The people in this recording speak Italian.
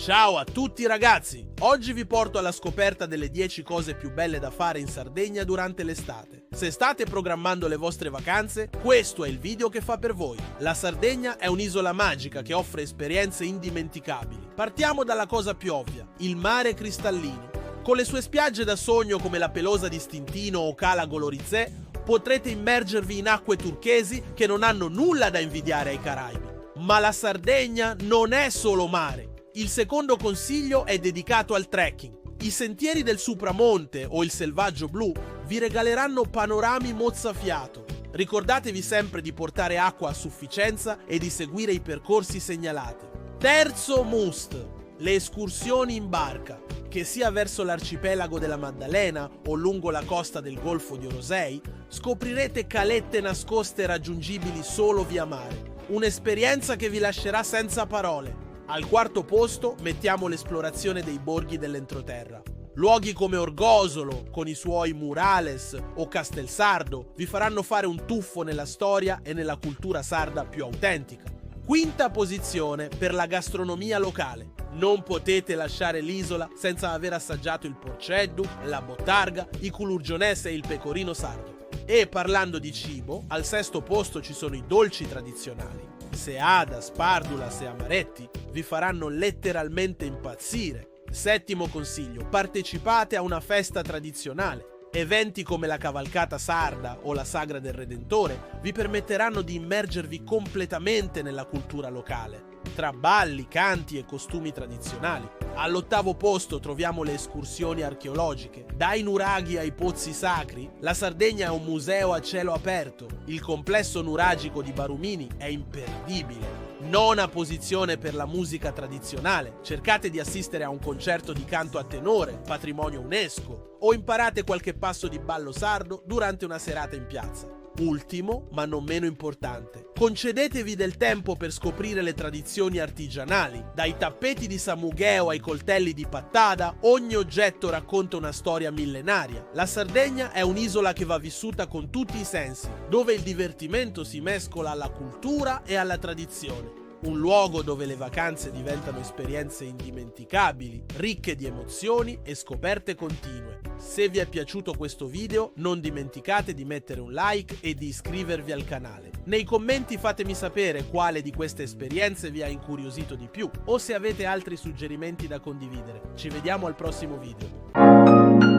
Ciao a tutti ragazzi! Oggi vi porto alla scoperta delle 10 cose più belle da fare in Sardegna durante l'estate. Se state programmando le vostre vacanze, questo è il video che fa per voi. La Sardegna è un'isola magica che offre esperienze indimenticabili. Partiamo dalla cosa più ovvia, il mare cristallino. Con le sue spiagge da sogno come la Pelosa di Stintino o Cala Golorizè, potrete immergervi in acque turchesi che non hanno nulla da invidiare ai Caraibi. Ma la Sardegna non è solo mare. Il secondo consiglio è dedicato al trekking. I sentieri del Supramonte o il Selvaggio Blu vi regaleranno panorami mozzafiato. Ricordatevi sempre di portare acqua a sufficienza e di seguire i percorsi segnalati. Terzo must, le escursioni in barca. Che sia verso l'arcipelago della Maddalena o lungo la costa del Golfo di Orosei, scoprirete calette nascoste raggiungibili solo via mare. Un'esperienza che vi lascerà senza parole. Al quarto posto mettiamo l'esplorazione dei borghi dell'entroterra. Luoghi come Orgosolo, con i suoi murales, o Castelsardo, vi faranno fare un tuffo nella storia e nella cultura sarda più autentica. Quinta posizione per la gastronomia locale. Non potete lasciare l'isola senza aver assaggiato il porceddu, la bottarga, i culurgionès e il pecorino sardo. E parlando di cibo, al sesto posto ci sono i dolci tradizionali. Seada, Spardulas e Amaretti vi faranno letteralmente impazzire. Settimo consiglio, partecipate a una festa tradizionale. Eventi come la cavalcata sarda o la sagra del Redentore vi permetteranno di immergervi completamente nella cultura locale, tra balli, canti e costumi tradizionali. All'ottavo posto troviamo le escursioni archeologiche. Dai nuraghi ai pozzi sacri, la Sardegna è un museo a cielo aperto. Il complesso nuragico di Barumini è imperdibile. Nona posizione per la musica tradizionale. Cercate di assistere a un concerto di canto a tenore, patrimonio UNESCO, o imparate qualche passo di ballo sardo durante una serata in piazza. Ultimo, ma non meno importante, concedetevi del tempo per scoprire le tradizioni artigianali. Dai tappeti di Samugheo ai coltelli di Pattada, ogni oggetto racconta una storia millenaria. La Sardegna è un'isola che va vissuta con tutti i sensi, dove il divertimento si mescola alla cultura e alla tradizione. Un luogo dove le vacanze diventano esperienze indimenticabili, ricche di emozioni e scoperte continue. Se vi è piaciuto questo video, non dimenticate di mettere un like e di iscrivervi al canale. Nei commenti fatemi sapere quale di queste esperienze vi ha incuriosito di più o se avete altri suggerimenti da condividere. Ci vediamo al prossimo video.